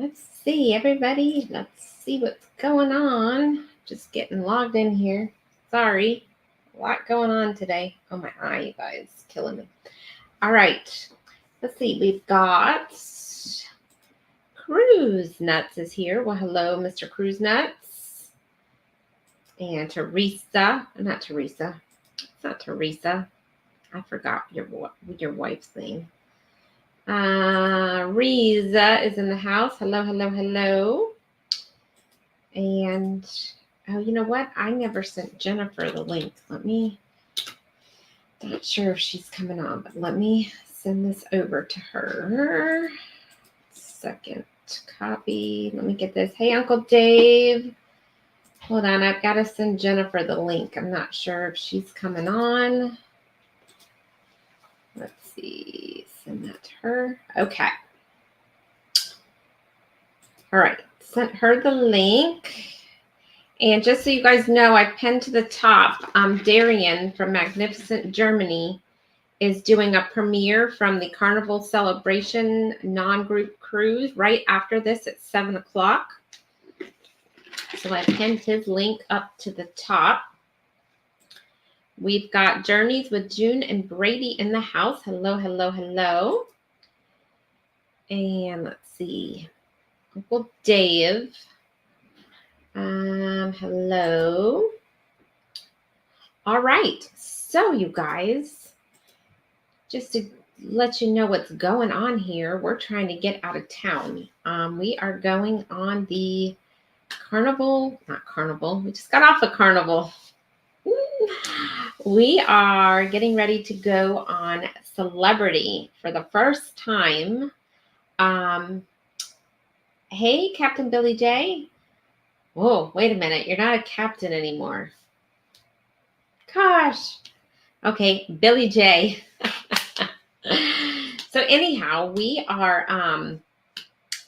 Let's see, everybody. Let's see what's going on. Just getting logged in here. Sorry. A lot going on today. Oh, my eye, you guys. Killing me. All right. Let's see. We've got Cruise Nuts is here. Well, hello, Mr. Cruise Nuts. And Teresa. Not Teresa. It's not Teresa. I forgot your wife's name. Riza is in the house. Hello, hello, hello. And, oh, you know what? I never sent Jennifer the link. Not sure if she's coming on, but let me send this over to her. Second copy. Let me get this. Hey, Uncle Dave. Hold on. I've got to send Jennifer the link. I'm not sure if she's coming on. Let's see. Send that to her. Okay. All right. Sent her the link. And just so you guys know, I pinned to the top, Darian from Magnificent Germany is doing a premiere from the Carnival Celebration non-group cruise right after this at 7 o'clock. So I pinned his link up to the top. We've got Journeys with June and Brady in the house. Hello, hello, hello. And let's see. Uncle Dave. Hello. All right. So you guys, just to let you know what's going on here, we're trying to get out of town. We are going on the not Carnival. We just got off a Carnival. We are getting ready to go on Celebrity for the first time. Hey, Captain Billy J. Whoa, wait a minute. You're not a captain anymore. Gosh. Okay, Billy J. So anyhow, we are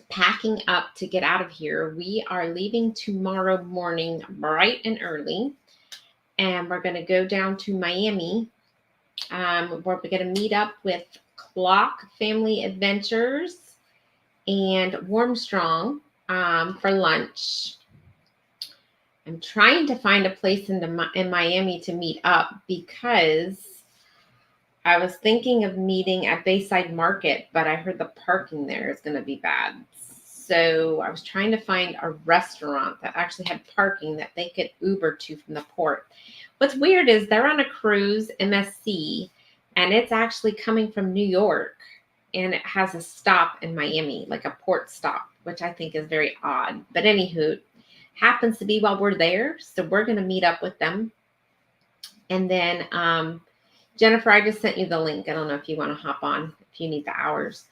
packing up to get out of here. We are leaving tomorrow morning bright and early. And we're going to go down to Miami. We're going to meet up with Clock Family Adventures and Warmstrong for lunch. I'm trying to find a place in Miami to meet up because I was thinking of meeting at Bayside Market, but I heard the parking there is going to be bad. So I was trying to find a restaurant that actually had parking that they could Uber to from the port. What's weird is they're on a cruise, MSC, and it's actually coming from New York, and it has a stop in Miami, like a port stop, which I think is very odd. But anywho, happens to be while we're there, so we're going to meet up with them. And then Jennifer, I just sent you the link. I don't know if you want to hop on, if you need the hours.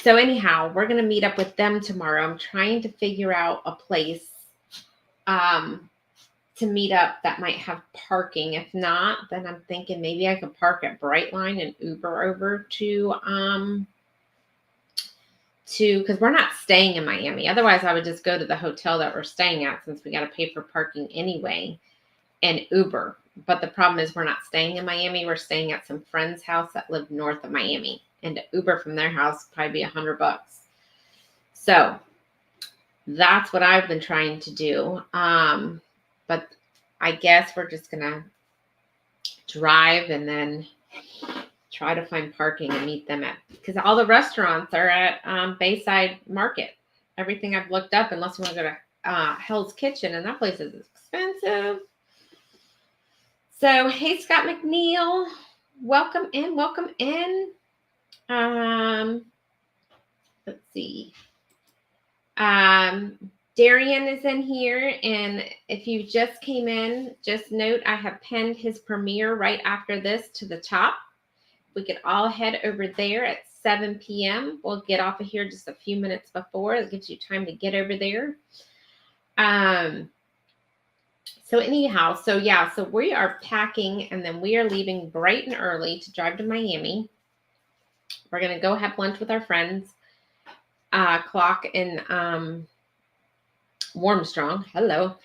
So anyhow, we're going to meet up with them tomorrow. I'm trying to figure out a place to meet up that might have parking. If not, then I'm thinking maybe I could park at Brightline and Uber over to because we're not staying in Miami. Otherwise, I would just go to the hotel that we're staying at since we got to pay for parking anyway and Uber. But the problem is we're not staying in Miami. We're staying at some friend's house that live north of Miami. And to Uber from their house would probably be $100. So that's what I've been trying to do. But I guess we're just going to drive and then try to find parking and meet them at, because all the restaurants are at Bayside Market. Everything I've looked up, unless you want to go to Hell's Kitchen, and that place is expensive. So, hey, Scott McNeil, welcome in, welcome in. Let's see. Darian is in here, and if you just came in, just note I have pinned his premiere right after this to the top. We could all head over there at 7 p.m. We'll get off of here just a few minutes before. It gives you time to get over there. So anyhow, so we are packing, and then we are leaving bright and early to drive to Miami. We're going to go have lunch with our friends, Clock and Warmstrong. Hello.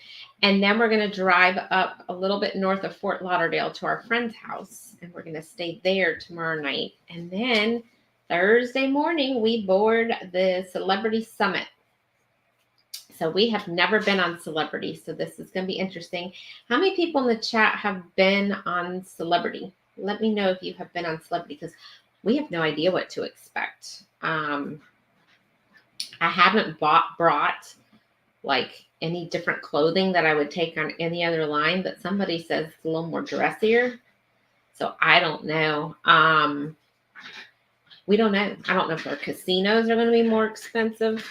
And then we're going to drive up a little bit north of Fort Lauderdale to our friend's house. And we're going to stay there tomorrow night. And then Thursday morning, we board the Celebrity Summit. So we have never been on Celebrity, so this is going to be interesting. How many people in the chat have been on Celebrity? Let me know if you have been on Celebrity, because we have no idea what to expect. I haven't brought like any different clothing that I would take on any other line, but somebody says it's a little more dressier. So I don't know. We don't know. I don't know if our casinos are going to be more expensive.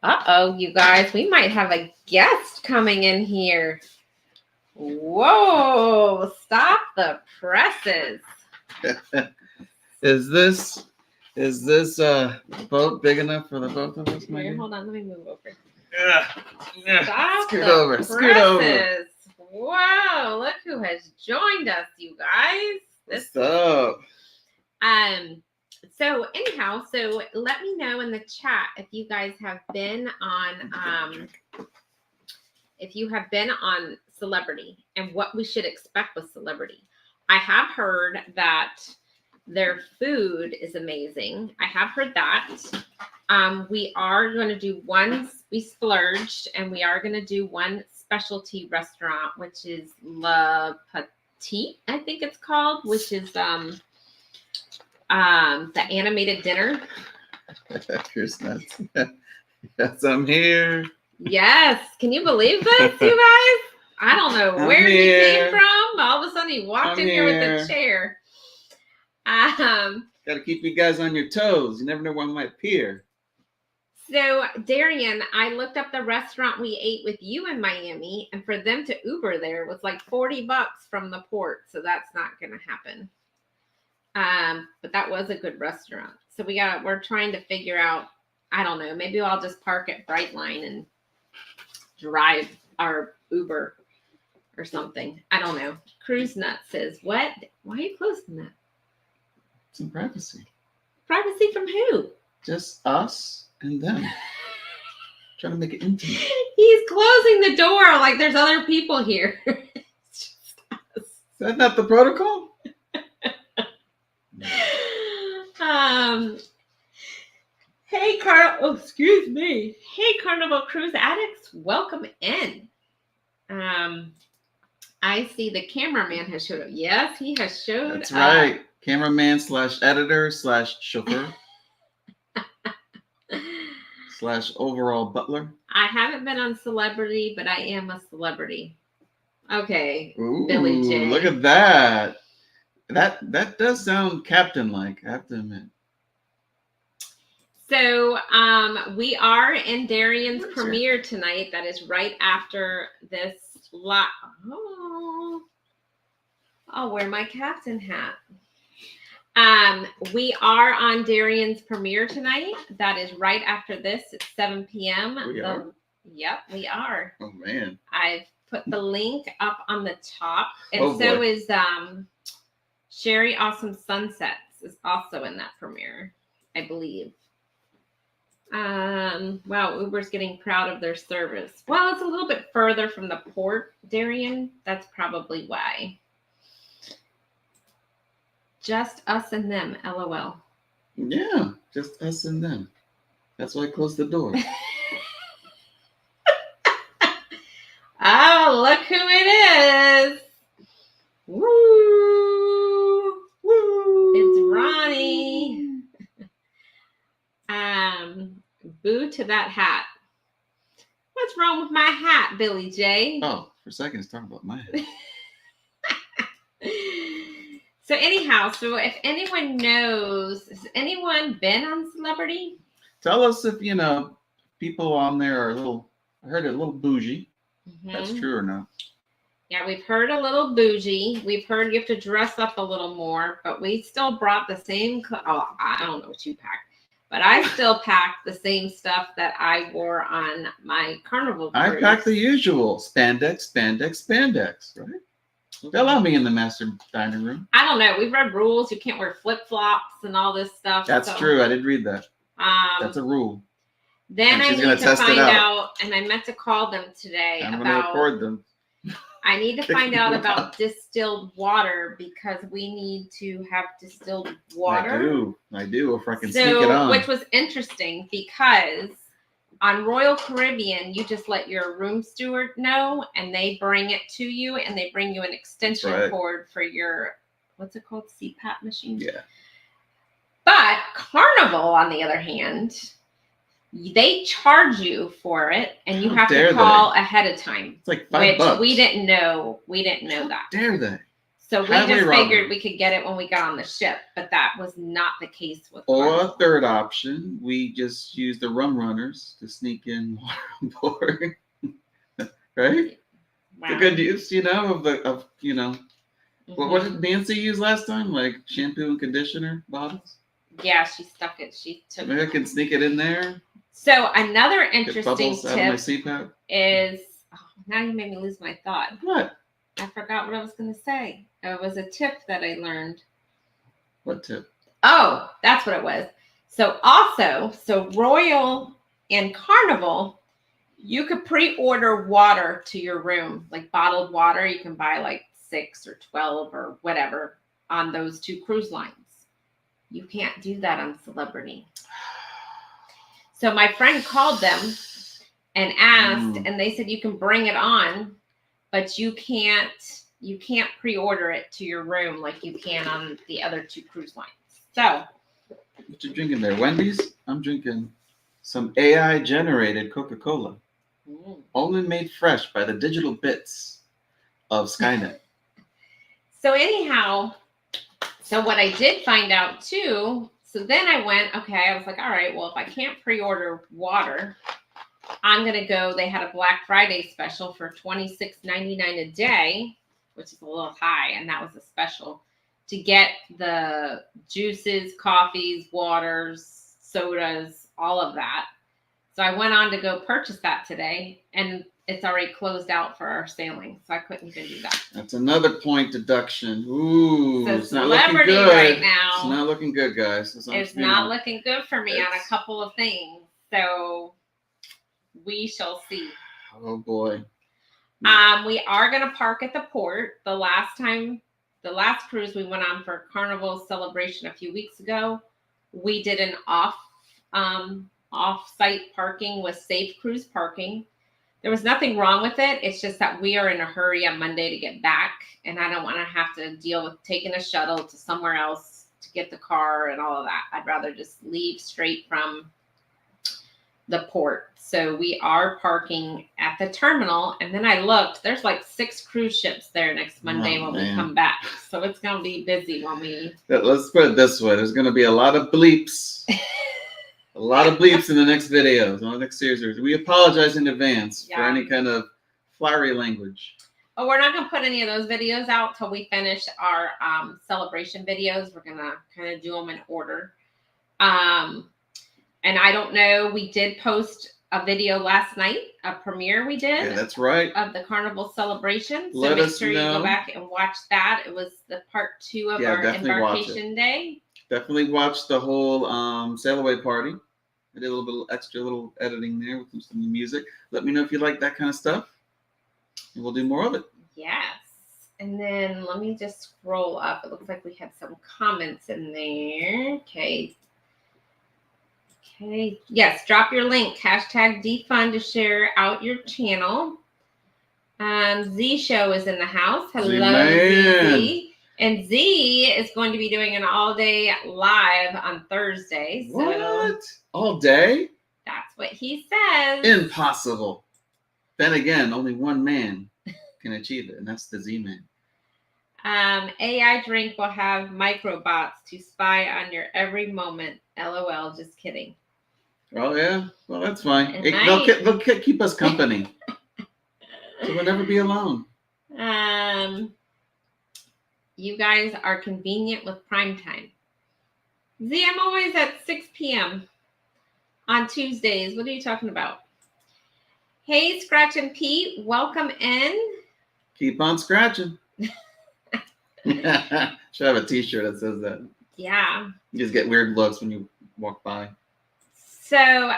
Uh-oh, you guys, we might have a guest coming in here. Whoa, stop the presses. Is this boat big enough for the both of us? Here, hold on, let me move over. Yeah. Stop Scoot the over. presses. Scoot over. Whoa, look who has joined us, you guys. What's up? So anyhow, so let me know in the chat if you guys have been on Celebrity and what we should expect with Celebrity. I have heard that their food is amazing. I have heard that. We are going to do we splurged, and we are going to do one specialty restaurant, which is La Petite, I think it's called, which is the animated dinner. Here's nuts. Yes, I'm here. Yes. Can you believe this, you guys? I don't know where he came from. All of a sudden he walked in here with a chair. Gotta keep you guys on your toes. You never know when might appear. So Darian, I looked up the restaurant we ate with you in Miami, and for them to Uber there was like $40 from the port. So that's not gonna happen. But that was a good restaurant. So we're trying to figure out, I don't know, maybe I'll just park at Brightline and drive our Uber or something. I don't know. Cruise Nut says, what? Why are you closing that? Some privacy. Privacy from who? Just us and them. Trying to make it intimate. He's closing the door like there's other people here. It's just us. Is that not the protocol? Hey, excuse me. Hey, Carnival Cruise Addicts, welcome in. I see the cameraman has showed up. Yes, he has showed up. That's right. Cameraman / editor / chauffeur / overall butler. I haven't been on Celebrity, but I am a celebrity. Okay. Ooh, Billy J. Look at that. That does sound captain-like, I have to admit. So we are in Darian's premiere tonight. That is right after this lot. Oh, I'll wear my captain hat. We are on Darian's premiere tonight. That is right after this at 7 p.m. We are? Yep, we are. Oh, man. I've put the link up on the top. And Oh, so boy. is Sherry Awesome Sunsets is also in that premiere, I believe. Wow, Uber's getting proud of their service. Well, it's a little bit further from the port, Darian. That's probably why. Just us and them, LOL. Yeah, just us and them. That's why I closed the door. Oh, look who it is. Woo! Woo! It's Ronnie. Boo to that hat. What's wrong with my hat, Billy J? Oh, for a second, it's talking about my head. So anyhow, so if anyone knows, has anyone been on Celebrity? Tell us if, people on there are I heard a little bougie. Mm-hmm. That's true or not? Yeah, we've heard a little bougie. We've heard you have to dress up a little more, but we still brought the same. I don't know what you packed, but I still packed the same stuff that I wore on my Carnival cruise. I packed the usual spandex, right? They allow me in the master dining room. I don't know. We've read rules. You can't wear flip-flops and all this stuff. That's true. I did read that. That's a rule. Then I need to find out, and I meant to call them today I'm going to record them. I need to find Kicking out them about out. distilled water because we need to have distilled water. I do. If I can sneak it So, on. which was interesting because on Royal Caribbean, you just let your room steward know and they bring it to you and they bring you an extension right. cord for your, what's it called? CPAP machine? Yeah. But Carnival, on the other hand, they charge you for it and you How have to dare call they? ahead of time. It's like which $5. we didn't know. We didn't know How that. dare they? So we Highway just robbery. figured we could get it when we got on the ship, but that was not the case with Or Carnival. a third option, we just use the rum runners to sneak in water on board. Right? Wow. It's a good use, of Mhm. what did Nancy use last time? Like shampoo and conditioner bottles? Yeah, she stuck it. She took Maybe I can sneak it in there. So another Get interesting bubbles out of my tip CPAP. is now you made me lose my thought. What? I forgot what I was going to say. It was a tip that I learned. What tip? Oh, that's what it was. So Royal and Carnival, you could pre-order water to your room, like bottled water. You can buy like 6 or 12 or whatever on those two cruise lines. You can't do that on Celebrity. So my friend called them and asked, and they said you can bring it on, but you can't pre-order it to your room like you can on the other two cruise lines. So what you drinking there? Wendy's? I'm drinking some AI generated Coca-Cola. Only made fresh by the digital bits of Skynet. So anyhow, so what I did find out too, so then I was like, all right, well, if I can't pre-order water, I'm going to go. They had a Black Friday special for $26.99 a day, which is a little high. And that was a special to get the juices, coffees, waters, sodas, all of that. So I went on to go purchase that today and it's already closed out for our sailing. So I couldn't even do that. That's another point deduction. Ooh, So it's not looking Celebrity good right now. It's not looking good, guys. It's not looking good for me on a couple of things. So we shall see. Oh boy. We are going to park at the port. The last cruise we went on for Carnival Celebration a few weeks ago, we did an off-site parking with Safe Cruise Parking. There was nothing wrong with it. It's just that we are in a hurry on Monday to get back, and I don't want to have to deal with taking a shuttle to somewhere else to get the car and all of that. I'd rather just leave straight from the port. So we are parking at the terminal, and then I looked, there's like 6 cruise ships there next Monday when we come back. So it's going to be busy when we... Let's put it this way. There's going to be a lot of bleeps. A lot of bleeps in the next videos, on the next series. We apologize in advance for any kind of flowery language. Oh, we're not going to put any of those videos out till we finish our celebration videos. We're going to kind of do them in order. And I don't know, we did post a video last night, a premiere we did. Yeah, that's right. Of the Carnival celebration. So Let make us sure you know. go back and watch that. It was the part 2 of our embarkation day. Definitely watch the whole sail away party. I did a little editing there with some music. Let me know if you like that kind of stuff, and we'll do more of it. Yes. And then let me just scroll up. It looks like we had some comments in there. Okay. Yes, drop your link. #defund to share out your channel. Z Show is in the house. Hello, Z. And Z is going to be doing an all-day live on Thursday. What? All day? That's what he says. Impossible. Then again, only one man can achieve it, and that's the Z-Man. AI drink will have microbots to spy on your every moment. LOL, just kidding. Oh, yeah? Well, that's fine. They'll keep us company. So we'll never be alone. You guys are convenient with prime time. Z, I'm always at 6 p.m. on Tuesdays. What are you talking about? Hey, Scratch and Pete, welcome in. Keep on scratching. Should have a t-shirt that says that. Yeah. You just get weird looks when you walk by. So,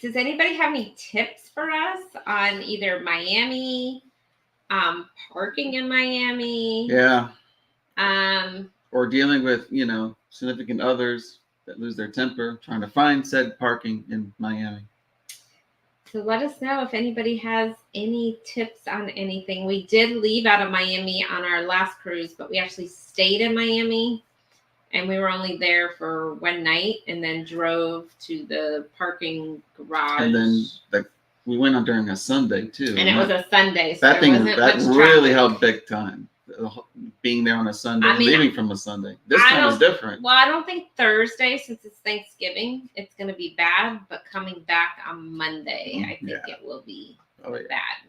does anybody have any tips for us on either Miami, parking in Miami. Yeah. Um, Or dealing with, significant others that lose their temper, trying to find said parking in Miami. so let us know if anybody has any tips on anything. We did leave out of Miami on our last cruise, but we actually stayed in Miami. And we were only there for one night and then drove to the parking garage. And then we went on during a Sunday too. And it was a Sunday, so that there thing wasn't that much really traffic. helped big time. Being there on a Sunday, I mean, leaving from a Sunday. This time is different. Well, I don't think Thursday, since it's Thanksgiving, it's going to be bad. But coming back on Monday, I think it will be bad.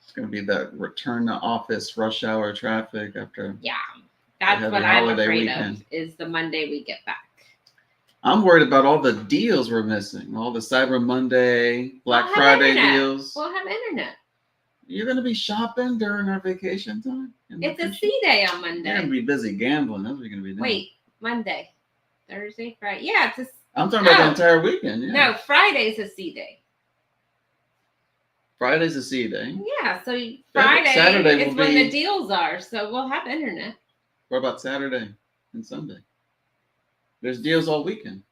It's going to be that return to office rush hour traffic after. Yeah, that's what I'm afraid of, is the Monday we get back. I'm worried about all the deals we're missing. All the Cyber Monday, Black Friday deals. We'll have internet. You're going to be shopping during our vacation time? It's a C day on Monday. You're going to be busy gambling. That's what you're going to be doing. Wait, Monday, Thursday, Friday. Yeah, it's I'm talking about the entire weekend. Yeah. No, Friday's a C day. Friday's a C day. Yeah, so Friday Saturday is when the deals are, so we'll have internet. What about Saturday and Sunday? There's deals all weekend.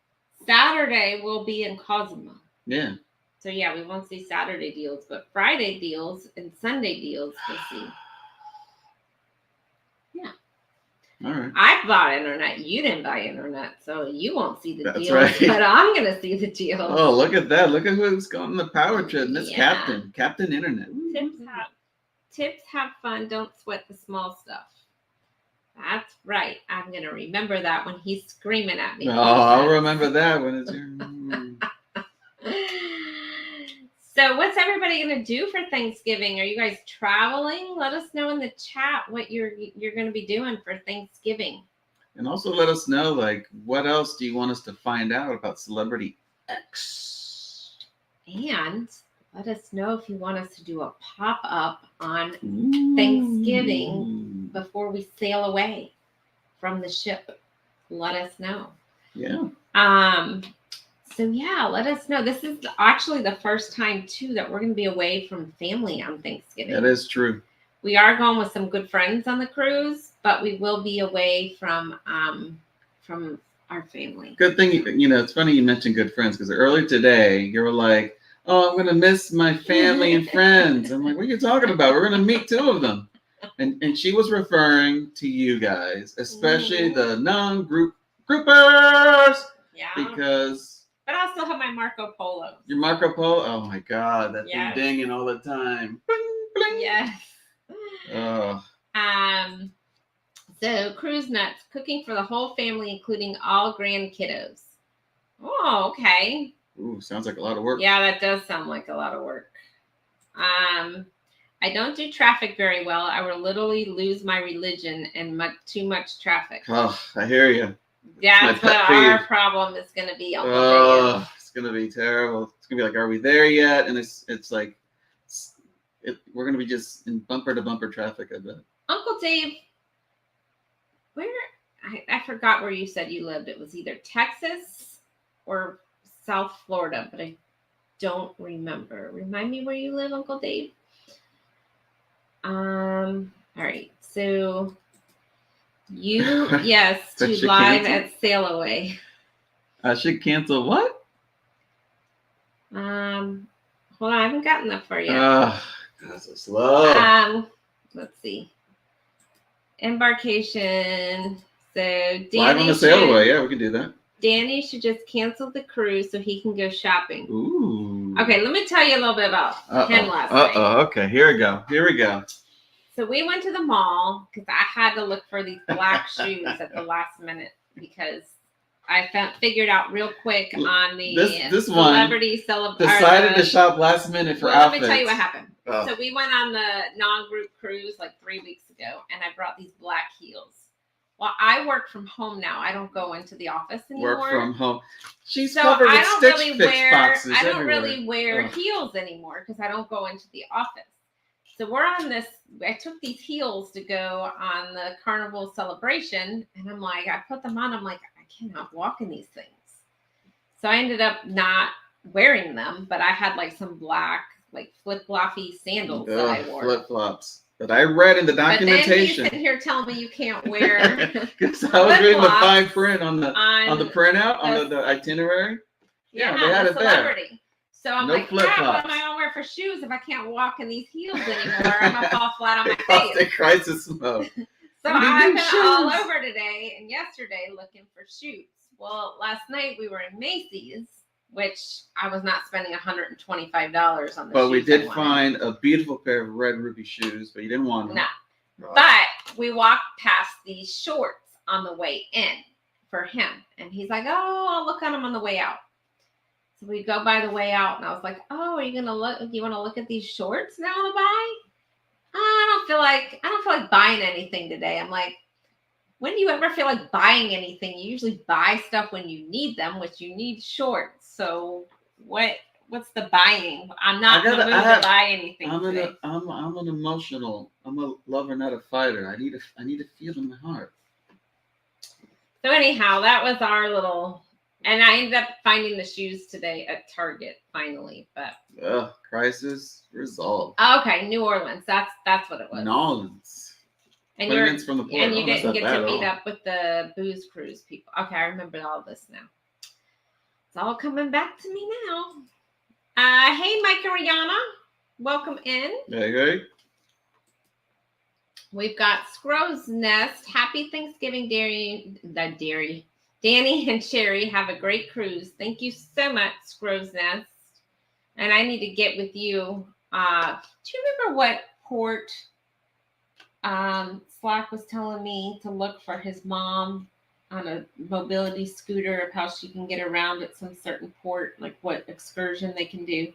Saturday will be in Cozumel. Yeah. So yeah, we won't see Saturday deals, but Friday deals and Sunday deals we'll see. Yeah. All right. I bought internet. You didn't buy internet, so you won't see the deals. Right. But I'm gonna see the deals. Oh, look at that! Look at who's going on the power trip. Miss Captain Internet. Tips have fun. Don't sweat the small stuff. That's right. I'm gonna remember that when he's screaming at me. Oh, I'll remember that when it's here. So what's everybody going to do for Thanksgiving? Are you guys traveling? Let us know in the chat what you're going to be doing for Thanksgiving. And also let us know, what else do you want us to find out about Celebrity X? And let us know if you want us to do a pop-up on Thanksgiving before we sail away from the ship. Let us know. Yeah. So yeah, let us know. This is actually the first time too that we're going to be away from family on Thanksgiving. That is true. We are going with some good friends on the cruise, but we will be away from our family. Good thing, it's funny you mentioned good friends, because earlier today you were like, "Oh, I'm going to miss my family and friends." I'm like, "What are you talking about? We're going to meet two of them." And she was referring to you guys, especially the non-groupers. Yeah. But I still have my Marco Polo. Your Marco Polo? Oh my God, that thing dinging all the time. Bling, bling. Yes. Oh. So cruise nuts, cooking for the whole family, including all grand kiddos. Oh, okay. Ooh, sounds like a lot of work. Yeah, that does sound like a lot of work. I don't do traffic very well. I will literally lose my religion and too much traffic. Oh, I hear you. That's what our problem is going to be. Oh, it's going to be terrible. It's going to be like, are we there yet? And it's like, we're going to be just in bumper to bumper traffic, I bet. Uncle Dave, I forgot where you said you lived. It was either Texas or South Florida, but I don't remember. Remind me where you live, Uncle Dave. All right. So yes, to live at Sail Away. I should cancel what? Hold on, I haven't gotten that far yet. That's so slow. Let's see. Embarkation. So Danny live on the Sail Away. Yeah, we can do that. Danny should just cancel the cruise so he can go shopping. Ooh. Okay, let me tell you a little bit about him last night. Okay, here we go. So we went to the mall because I had to look for these black shoes at the last minute because I figured out real quick on the this celebrity celebration. Decided to shop last minute for outfits. Let me tell you what happened. Oh. So we went on the non-group cruise like 3 weeks ago, and I brought these black heels. Well, I work from home now. I don't go into the office anymore. Work from home. She's covered with Stitch Fix boxes I don't everywhere. really wear heels anymore because I don't go into the office. So we're on this. I took these heels to go on the carnival celebration, and I'm like, I put them on. I'm like, I cannot walk in these things. So I ended up not wearing them, but I had like some black, like flip-floppy sandals that I wore. Flip-flops. But I read in the But then he's documentation sitting here telling me you can't wear because I was reading the flip-flops fine print on the printout on the- the itinerary. yeah, they had the it there. celebrity. So I'm No like, crap, what flip-flops. am I gonna wear for shoes if I can't walk in these heels anymore? I'm gonna fall flat on my Constant face. crisis mode. So We need I've new been shoes. all over today and yesterday looking for shoes. Well, last night we were in Macy's, which I was not spending $125 on the But shoes. we I did wanted. find a beautiful pair of red ruby shoes, but you didn't want them. No. But we walked past these shorts on the way in for him. And he's like, oh, I'll look at them on the way out. So we go by the way out, and I was like, oh, are you gonna look? You want to look at these shorts now to buy? I don't feel like buying anything today. I'm like, when do you ever feel like buying anything? You usually buy stuff when you need them, which you need shorts. So what's the buying? I'm not in the mood to buy anything today. I'm an emotional. I'm a lover, not a fighter. I need to feel in my heart. So anyhow, that was our little, and I ended up finding the shoes today at Target finally. But crisis resolved. Okay, New Orleans. That's what it was. New Orleans. And 20 minutes from the port. And you didn't get to meet up with the booze cruise people. Okay, I remember all this now. It's all coming back to me now. Hey, Mike and Rihanna. Welcome in. Hey. We've got Scrow's Nest. Happy Thanksgiving, Danny and Sherry. Have a great cruise. Thank you so much, Scrow's Nest. And I need to get with you. Do you remember what port Slack was telling me to look for his mom on a mobility scooter of how she can get around at some certain port, like what excursion they can do?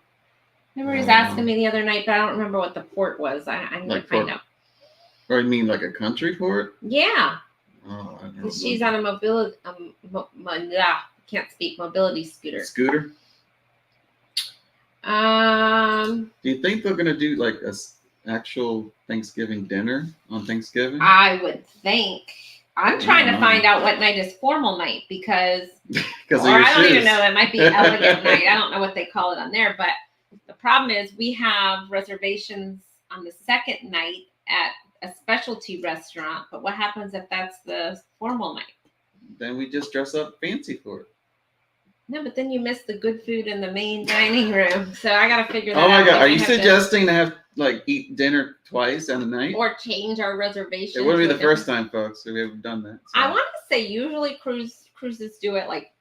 Remember he was asking me the other night, but I don't remember what the port was. I need to find out. Or you mean like a country port? Yeah. Oh, I don't know. She's on a mobility, can't speak, mobility scooter. Scooter? Do you think they're going to do like a actual Thanksgiving dinner on Thanksgiving? I would think. I'm trying to find out what night is formal night because I don't even know. It might be elegant night. I don't know what they call it on there. But the problem is we have reservations on the second night at a specialty restaurant. But what happens if that's the formal night? Then we just dress up fancy for it. No, but then you miss the good food in the main dining room. So I got to figure that out. Oh my God. Are you suggesting to have eat dinner twice in a night? Or change our reservation? It wouldn't be the first time, folks, we have done that. So. I want to say usually cruises do it like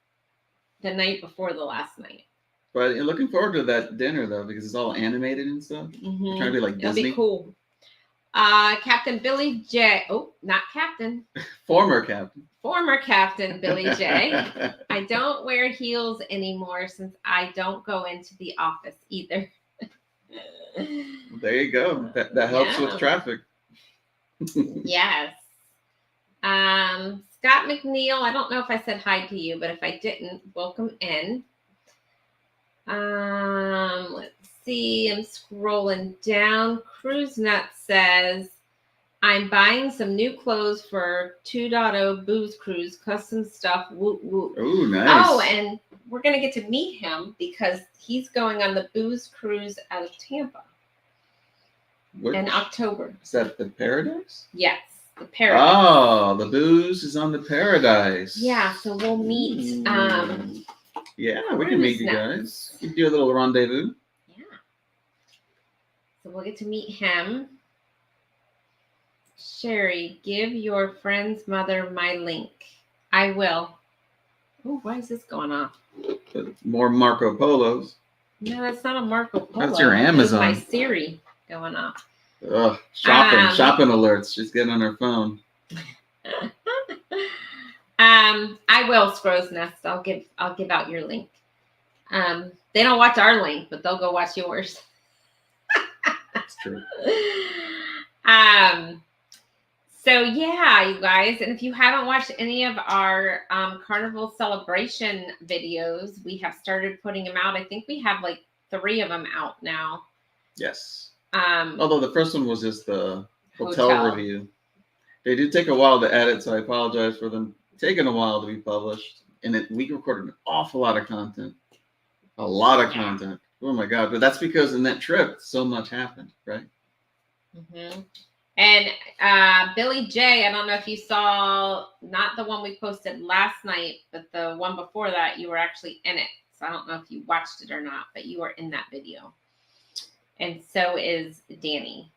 the night before the last night. But I'm looking forward to that dinner though, because it's all animated and stuff. Mm-hmm. Trying to be like Disney. It'll be cool. Captain Billy J. Oh, not Captain. Former Captain Billy J. I don't wear heels anymore since I don't go into the office either. There you go. That helps with traffic. Yes. Scott McNeil, I don't know if I said hi to you, but if I didn't, welcome in. Let's see. I'm scrolling down. Cruise Nut says, I'm buying some new clothes for 2.0 Booze Cruise, custom stuff, woot woot. Oh, nice. Oh, and we're going to get to meet him because he's going on the Booze Cruise out of Tampa in October. Is that the Paradise? Yes, the Paradise. Oh, the Booze is on the Paradise. Yeah, so we'll meet. Yeah, we can meet you guys. We can do a little rendezvous. Yeah. So we'll get to meet him. Sherry, give your friend's mother my link. I will. Oh, why is this going off? More Marco Polos. No, that's not a Marco Polo. That's your Amazon. That's my Siri going off. Ugh, shopping alerts. She's getting on her phone. I will, Scrow's Nest. I'll give out your link. They don't watch our link, but they'll go watch yours. That's true. So yeah, you guys, and if you haven't watched any of our Carnival celebration videos, we have started putting them out. I think we have like 3 of them out now. Yes. Although the first one was just the hotel review. They did take a while to edit, so I apologize for them taking a while to be published. And we recorded an awful lot of content. A lot of content. Oh my God. But that's because in that trip, so much happened, right? Mm-hmm. And Billy J, I don't know if you saw, not the one we posted last night, but the one before that, you were actually in it. So I don't know if you watched it or not, but you were in that video. And so is Danny.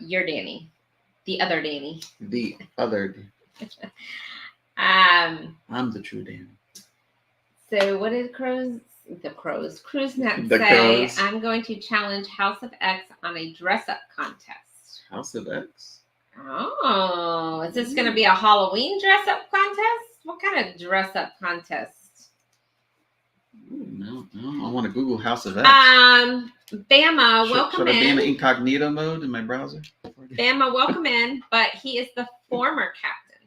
You're Danny. The other Danny. The other. I'm the true Danny. So what did Cruz Net The say? Crows. I'm going to challenge House of X on a dress-up contest. House of X. Oh, is this going to be a Halloween dress-up contest? What kind of dress-up contest? Ooh, no. I want to Google House of X. Bama, welcome should I be in in. incognito mode in my browser? Bama, welcome in. But he is the former captain.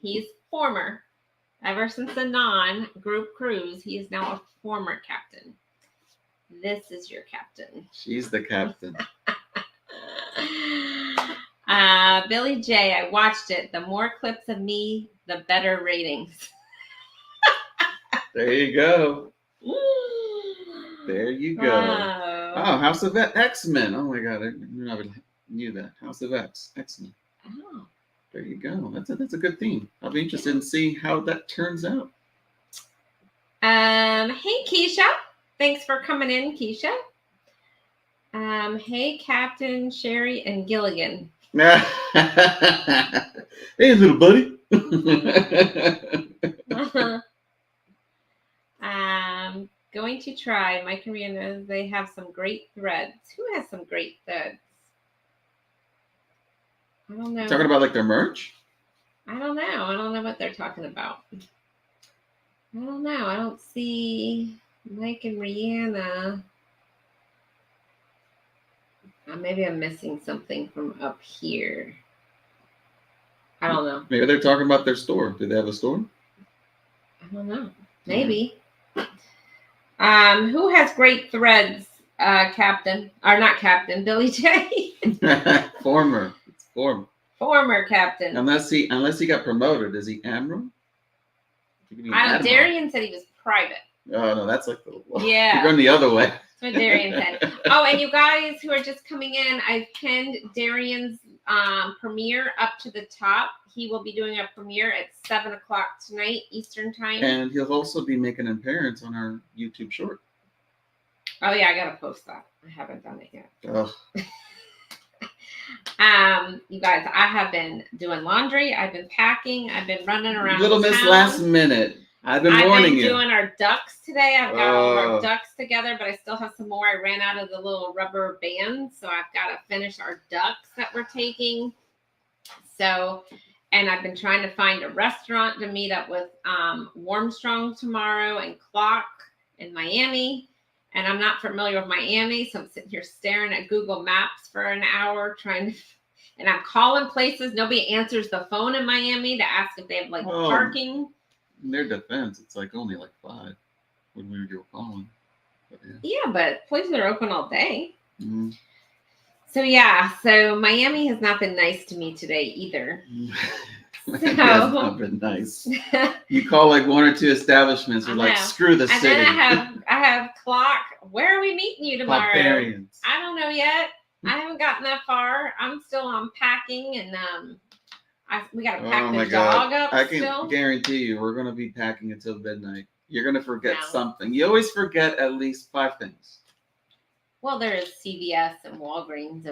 He's former. Ever since the non-group cruise, he is now a former captain. This is your captain. She's the captain. Billy J, I watched it. The more clips of me, the better ratings. There you go. There you go. Oh, House of X-Men. Oh my God, I never knew that. House of X-Men. Oh. There you go. That's a good theme. I'll be interested in seeing how that turns out. Hey Keisha, thanks for coming in, Keisha. Hey Captain Sherry and Gilligan. Hey, little buddy. Going to try. My Korean knows they have some great threads. Who has some great threads? I don't know. Talking about like their merch? I don't know. I don't know what they're talking about. I don't know. I don't see Mike and Rihanna. Maybe I'm missing something from up here. I don't know. Maybe they're talking about their store. Do they have a store? I don't know. Maybe. Who has great threads, Captain? Or not Captain, Billy J. Former. It's former. Former Captain. Unless he got promoted. Is he Admiral? Darian said he was private. Oh, no, that's like the... Yeah. You're going the other way. That's what Darian said. Oh, and you guys who are just coming in, I've pinned Darian's premiere up to the top. He will be doing a premiere at 7 o'clock tonight, Eastern time. And he'll also be making an appearance on our YouTube short. Oh, yeah, I got to post that. I haven't done it yet. Oh. You guys, I have been doing laundry. I've been packing. I've been running around. Little Miss Last Minute. I've been warning you. I've been doing our ducks today. I've got all of our ducks together, but I still have some more. I ran out of the little rubber bands, so I've got to finish our ducks that we're taking. So, and I've been trying to find a restaurant to meet up with Warmstrong tomorrow and Clock in Miami. And I'm not familiar with Miami, so I'm sitting here staring at Google Maps for an hour trying to, and I'm calling places. Nobody answers the phone in Miami to ask if they have like parking. In their defense, it's like only like 5 when we were calling. But yeah, but places are open all day. Mm-hmm. So yeah, so Miami has not been nice to me today either. Miami has not been nice. You call like 1 or 2 establishments, you're like, screw the city. And then I have Clock. Where are we meeting you tomorrow? Barbarians. I don't know yet. I haven't gotten that far. I'm still unpacking and we got to pack the dog up. I can guarantee you we're going to be packing until midnight. You're going to forget something. You always forget at least 5 things. Well, there is CVS and Walgreens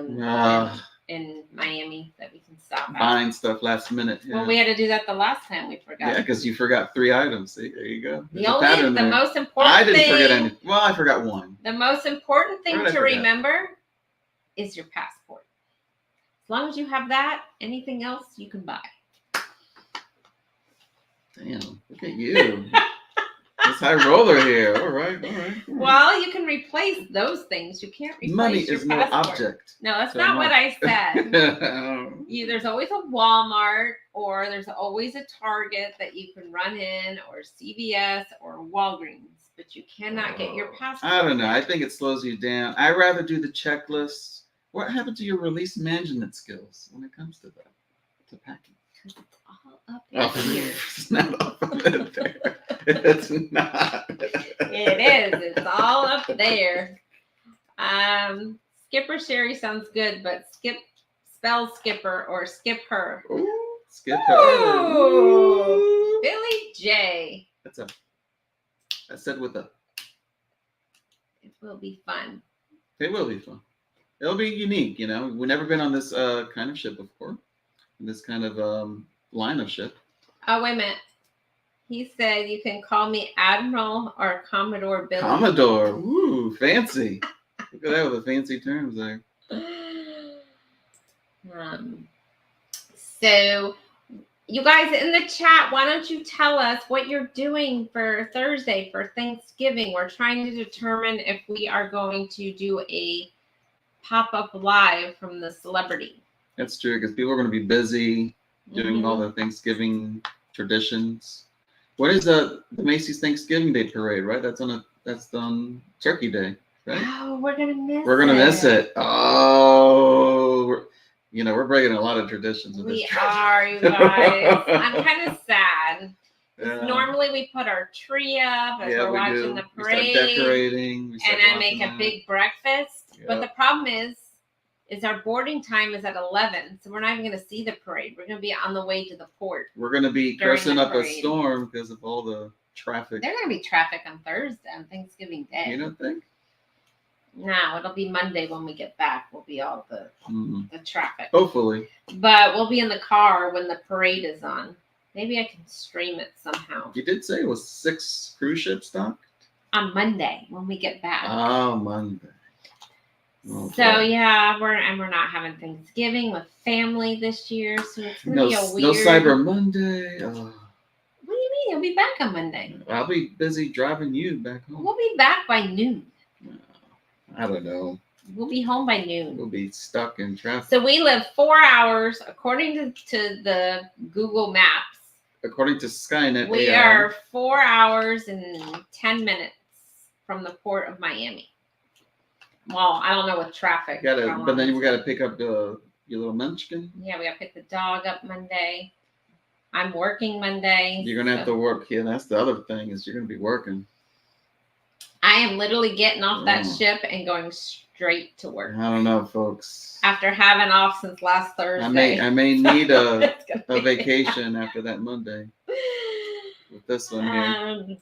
in Miami that we can stop at. Buying stuff last minute. Yeah. Well, we had to do that the last time we forgot. Yeah, because you forgot 3 items. See, there you go. The most important thing. I didn't forget any. Well, I forgot 1. The most important thing to remember is your passport. As long as you have that, anything else you can buy. Damn, look at you. This high roller here. All right. Well, you can replace those things. You can't replace money your is passport. no object. No, that's not what I said. There's always a Walmart or there's always a Target that you can run in or CVS or Walgreens, but you cannot get your passport. I don't know. I think it slows you down. I'd rather do the checklist. What happened to your release management skills when it comes to that? To packing? Because it's all up in here. It's not up there. It's not. It is. It's all up there. Skipper Sherry sounds good, but spell skipper or skip her. Ooh, skip her. Ooh, Billy J. I said with a. It will be fun. It will be fun. It'll be unique, you know. We've never been on this kind of ship before. This kind of line of ship. Oh, wait a minute. He said you can call me Admiral or Commodore Billy. Commodore. Ooh, fancy. Look at that with the fancy terms there. So, you guys in the chat, why don't you tell us what you're doing for Thursday for Thanksgiving? We're trying to determine if we are going to do a pop-up live from the celebrity. That's true, because people are going to be busy doing all the Thanksgiving traditions. What is the Macy's Thanksgiving Day parade, right? That's on Turkey Day, right? Oh, we're gonna miss it. Oh, we're breaking a lot of traditions. We are, you guys. I'm kind of sad. Normally we put our tree up as we're watching the parade. We start decorating. And I make a big breakfast. Yep. But the problem is our boarding time is at 11, so we're not even going to see the parade. We're going to be on the way to the port. We're going to be cursing up a storm because of all the traffic. There's going to be traffic on Thursday, on Thanksgiving Day. You don't think? No, it'll be Monday when we get back. Will be all the traffic. Hopefully. But we'll be in the car when the parade is on. Maybe I can stream it somehow. You did say it was 6 cruise ships docked? On Monday when we get back. Oh, Monday. Okay. So yeah, we're not having Thanksgiving with family this year, so it's gonna be a weird. No Cyber Monday. Oh. What do you mean? You'll be back on Monday. I'll be busy driving you back home. We'll be back by noon. I don't know. We'll be home by noon. We'll be stuck in traffic. So we live 4 hours, according to the Google Maps. According to Skynet, we are 4 hours and 10 minutes from the port of Miami. Well, I don't know with traffic. But then we got to pick up your little munchkin. Yeah, we got to pick the dog up Monday. I'm working Monday. You're going to have to work. Yeah, that's the other thing is you're going to be working. I am literally getting off that ship and going straight to work. I don't know, folks. After having off since last Thursday. I may need a vacation after that Monday. With this one here.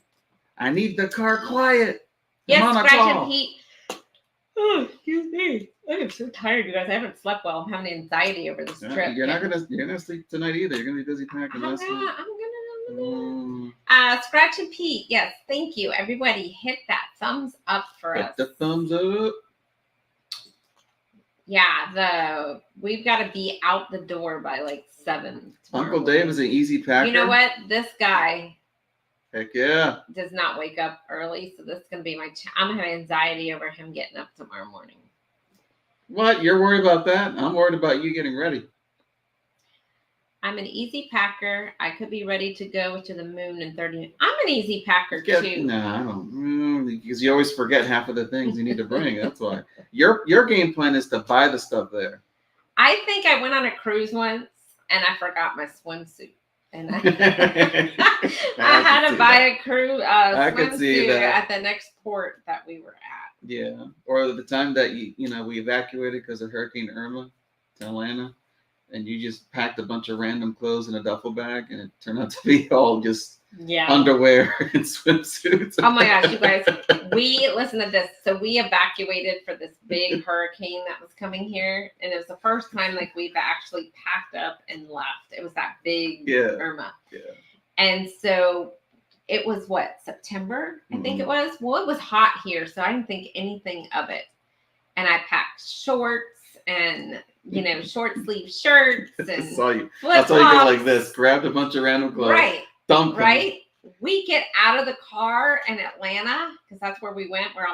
I need the car quiet. Yes, Scratch and Pete. Oh, excuse me. I am so tired, you guys. I haven't slept well. I'm having anxiety over this trip. You're not gonna sleep tonight either. You're gonna be busy packing. I'm gonna. Scratch and Pete. Yes, thank you. Everybody, hit that thumbs up for us. Hit the thumbs up. Yeah, we've got to be out the door by like 7. Uncle Dave is an easy packer. You know what? This guy. Heck yeah. Does not wake up early, so this is going to be I'm having anxiety over him getting up tomorrow morning. What? You're worried about that? I'm worried about you getting ready. I'm an easy packer. I could be ready to go to the moon in 30 minutes. I'm an easy packer too. No, I don't. Because you always forget half of the things you need to bring. That's why. Your game plan is to buy the stuff there. I think I went on a cruise once and I forgot my swimsuit. And I had to buy a swimsuit at the next port that we were at. Yeah, or the time that we evacuated because of Hurricane Irma to Atlanta, and you just packed a bunch of random clothes in a duffel bag, and it turned out to be all just underwear and swimsuits. Oh my gosh, you guys! Listen to this. So we evacuated for this big hurricane that was coming here, and it was the first time we've actually packed up and left. It was that big Irma. Yeah. And so it was September, I think it was. Well, it was hot here, so I didn't think anything of it. And I packed shorts and short sleeve shirts and That's all you go like this. Grabbed a bunch of random clothes. Right. Dumped them. Right. We get out of the car in Atlanta because that's where we went, where a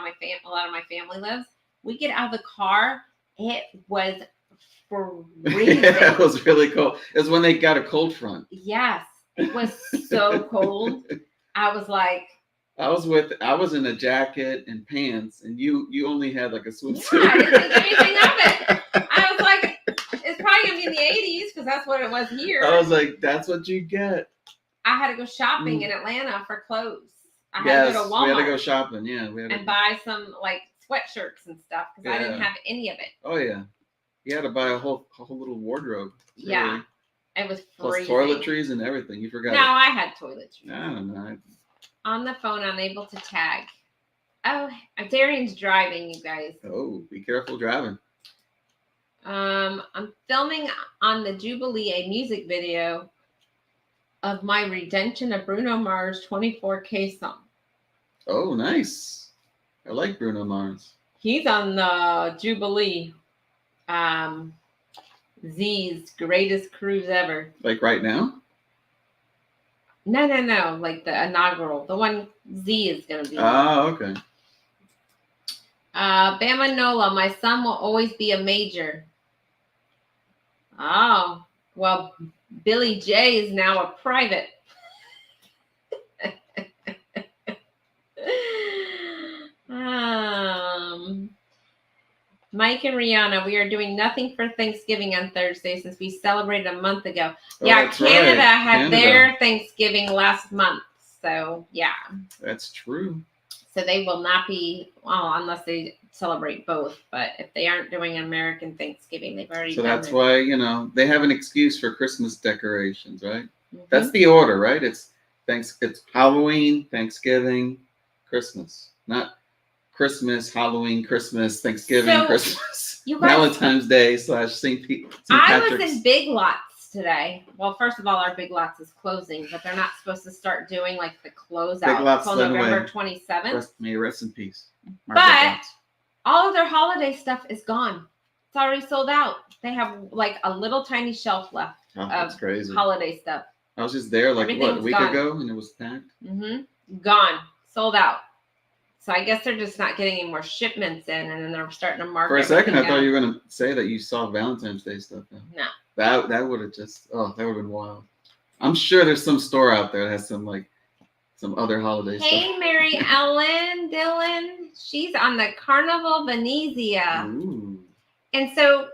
lot of my family lives. We get out of the car. It was freezing. It was really cold. It was when they got a cold front. Yes, it was so cold. I was like, I was in a jacket and pants, and you only had like a swimsuit. Yeah, I didn't think anything of it. I was like, it's probably gonna be in the 80s because that's what it was here. I was like, that's what you get. I had to go shopping in Atlanta for clothes. I had to go to Walmart. We had to go shopping, and buy some sweatshirts and stuff because I didn't have any of it. Oh yeah. You had to buy a whole little wardrobe. Yeah, Really. it was Plus freezing. toiletries and everything. You forgot No, it. I had toiletries. I don't know. On the phone, unable to tag. Oh, Darian's driving, you guys. Oh, be careful driving. I'm filming on the Jubilee a music video of my Redemption of Bruno Mars 24K song. Oh, nice. I like Bruno Mars. He's on the Jubilee. Z's greatest cruise ever. Like right now? No. Like the inaugural. The one Z is going to be. Oh, okay. Bama Nola, my son will always be a major. Oh, well, Billy J is now a private. Mike and Rihanna, we are doing nothing for Thanksgiving on Thursday since we celebrated a month ago. Oh, yeah, that's Canada right. had their Thanksgiving last month. So, yeah. That's true. So they will not be, well, unless they celebrate both. But if they aren't doing American Thanksgiving, they've already done it. So that's why, they have an excuse for Christmas decorations, right? Mm-hmm. That's the order, right? It's Halloween, Thanksgiving, Christmas. Not Christmas, Halloween, Christmas, Thanksgiving, Christmas. You guys, Valentine's Day / St. Patrick's. I was in Big Lots today. Well, first of all, our Big Lots is closing, but they're not supposed to start doing like the closeout until November 27th. May rest in peace. But all of their holiday stuff is gone. It's already sold out. They have like a little tiny shelf left of crazy holiday stuff. I was just there like a week ago and it was packed. Gone. Sold out. So I guess they're just not getting any more shipments in, and then they're starting to market. For a second, I thought you were going to say that you saw Valentine's Day stuff. No. That would have that would have been wild. I'm sure there's some store out there that has some other holiday stuff. Hey, Mary Ellen Dillon. She's on the Carnival Venezia. Ooh. And so,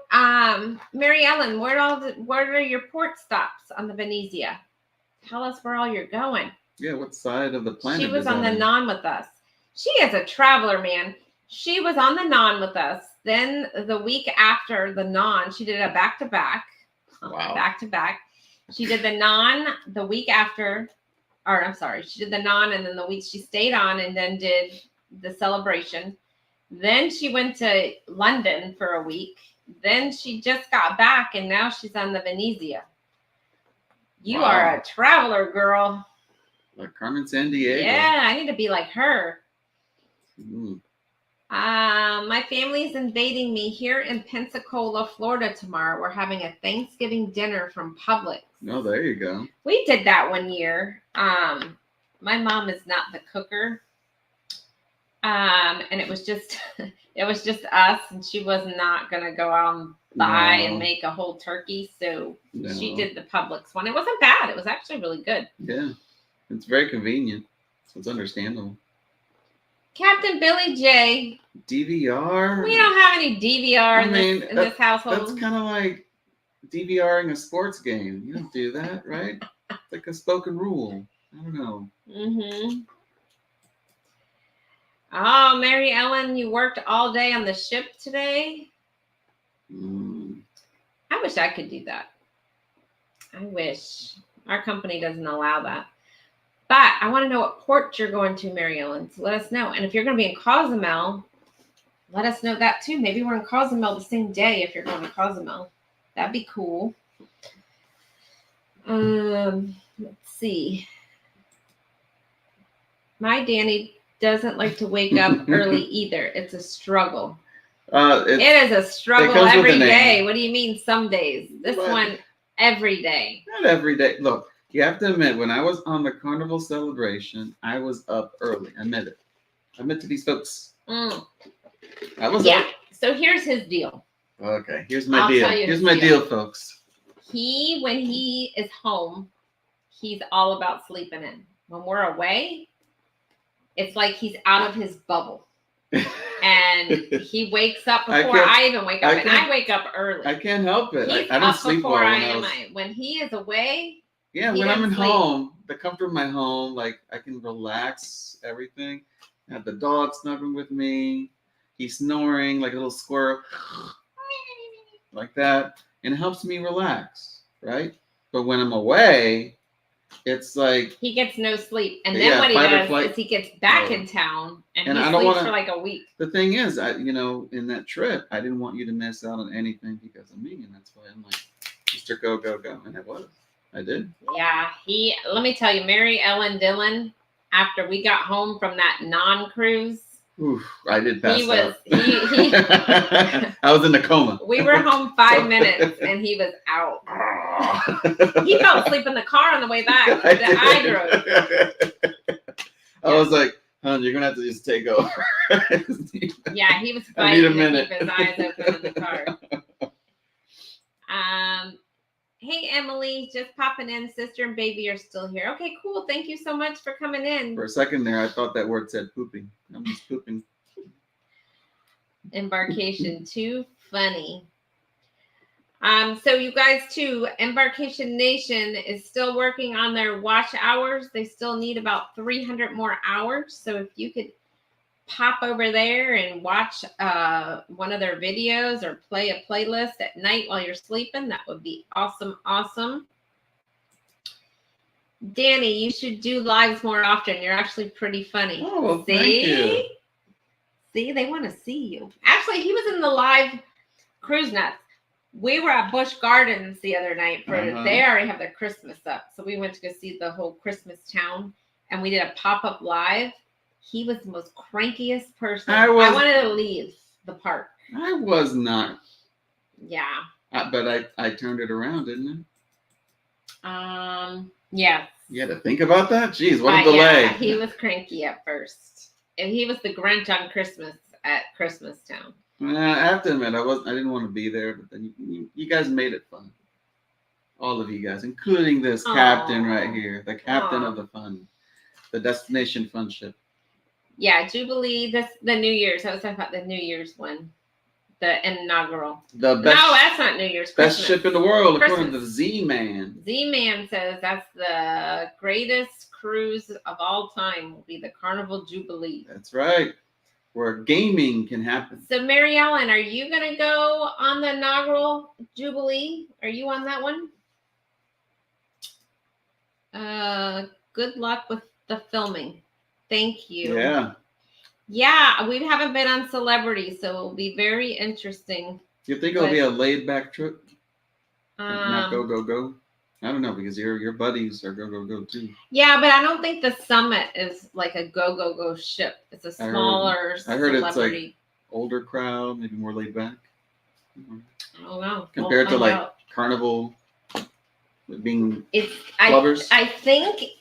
Mary Ellen, where are your port stops on the Venezia? Tell us where all you're going. Yeah, what side of the planet? She was on the Non with us. She is a traveler, man. She was on the Non with us. Then the week after the Non, she did a back-to-back. Wow. Back-to-back. She did the Non the week after. Or, I'm sorry. She did the Non, and then the week she stayed on and then did the celebration. Then she went to London for a week. Then she just got back, and now she's on the Venezia. You are a traveler, girl. Like Carmen Sandiego. Yeah, I need to be like her. Ooh. My family's invading me here in Pensacola, Florida tomorrow. We're having a Thanksgiving dinner from Publix. Oh, there you go. We did that one year. My mom is not the cooker. And it was just us, and she was not gonna go out and buy and make a whole turkey. So she did the Publix one. It wasn't bad. It was actually really good. Yeah. It's very convenient. So it's understandable. Captain Billy J. DVR? We don't have any DVR in this household. That's kind of like DVRing a sports game. You don't do that, right? It's like a spoken rule. I don't know. Mm-hmm. Oh, Mary Ellen, you worked all day on the ship today? I wish I could do that. I wish. Our company doesn't allow that. But I want to know what port you're going to, Mary Ellen. So let us know. And if you're going to be in Cozumel, let us know that too. Maybe we're in Cozumel the same day if you're going to Cozumel. That'd be cool. Let's see. My Danny doesn't like to wake up early either. It's a struggle. It is a struggle every day. What do you mean some days? This one, every day. Not every day. Look. You have to admit, when I was on the carnival celebration, I was up early. Admit it. Admit to these folks. I was up. So here's his deal. Okay, here's my deal. Here's my deal, folks. When he is home, he's all about sleeping in. When we're away, it's like he's out of his bubble. And he wakes up before I even wake up. And I wake up early. I can't help it. He's I don't up sleep before well. When he is away. Yeah, when I'm in home, the comfort of my home, like I can relax everything. I have the dog snuggling with me. He's snoring like a little squirrel. like that, and it helps me relax, right? But when I'm away, it's like, He gets no sleep. And then yeah, what he fight or does flight is he gets back mode. in town and And he I don't sleeps want for to. like a week. The thing is, in that trip, I didn't want you to miss out on anything because of me, and that's why I'm like, Mr. Go Go Go, and I did. Yeah, let me tell you, Mary Ellen Dillon, after we got home from that non-cruise, Oof, I did pass he was out. he I was in a coma. we were home 5 minutes and he was out. He fell asleep in the car on the way back that I drove. I was like, hon, you're gonna have to just take over. Yeah, he was I need a fighting to minute. keep his eyes open in the car. Hey Emily, just popping in. Sister and baby are still here. Okay, cool. Thank you so much for coming in. For a second there, I thought that word said pooping. I'm just pooping. Embarkation, too funny. So you guys too, Embarkation Nation is still working on their watch hours. They still need about 300 more hours. So if you could pop over there and watch one of their videos or play a playlist at night while you're sleeping, that would be awesome. Awesome. Danny, you should do lives more often. You're actually pretty funny. Oh, well, thank you. See, they want to see you. Actually, he was in the live Cruise Nuts. We were at Busch Gardens the other night they already have their Christmas up. So we went to go see the whole Christmas town and we did a pop-up live. He was the most crankiest person. I wanted to leave the park. I was not. Yeah. But I turned it around, didn't I? Yes. You had to think about that? Jeez, what a delay. Yeah, he was cranky at first. And he was the Grinch on Christmas at Christmas Town. I have to admit, I didn't want to be there, but then you guys made it fun. All of you guys, including this captain right here, the captain of the fun, the destination fun ship. Yeah, Jubilee. The New Year's. I was talking about the New Year's one, the inaugural. The best. No, that's not New Year's. Best ship in the world, Christmas. according to Z-Man. Z-Man says that's the greatest cruise of all time. Will be the Carnival Jubilee. That's right. Where gaming can happen. So, Mary Ellen, are you going to go on the inaugural Jubilee? Are you on that one? Good luck with the filming. Thank you. Yeah. Yeah, we haven't been on Celebrity, so it'll be very interesting. You think it'll be a laid-back trip? Not go, go, go? I don't know, because your buddies are go, go, go, too. Yeah, but I don't think the Summit is like a go, go, go ship. It's a smaller I heard Celebrity. It's like older crowd, maybe more laid back. I don't know. Compared to like Carnival being lovers. I think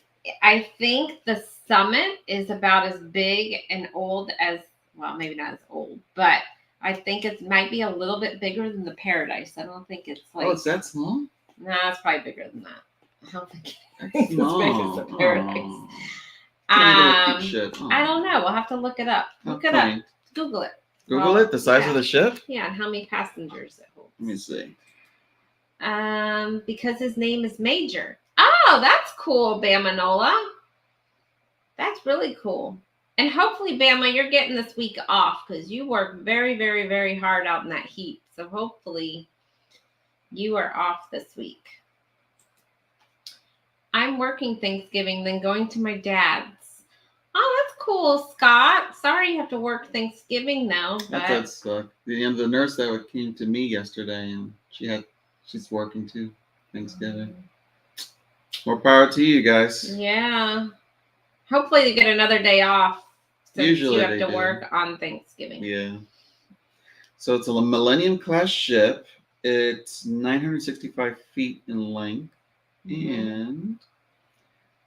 the Summit is about as big and old as, well, maybe not as old, but I think it might be a little bit bigger than the Paradise. I don't think it's like. Oh, it's that small? Nah, it's probably bigger than that. I don't think it's as big as the Paradise. I don't know. We'll have to look it up. Look it up. Google it. Google it? The size of the ship? Yeah, and how many passengers it holds. Let me see. Because his name is Major. Oh, that's cool, Bamanola. That's really cool. And hopefully, Bama, you're getting this week off because you work very, very, very hard out in that heat. So hopefully you are off this week. I'm working Thanksgiving, then going to my dad's. Oh, that's cool, Scott. Sorry you have to work Thanksgiving now. That does suck. The nurse that came to me yesterday, and she's working too, Thanksgiving. More power to you guys. Yeah. Hopefully you get another day off since Usually you have to work on Thanksgiving. Yeah. So it's a Millennium class ship. It's 965 feet in length. And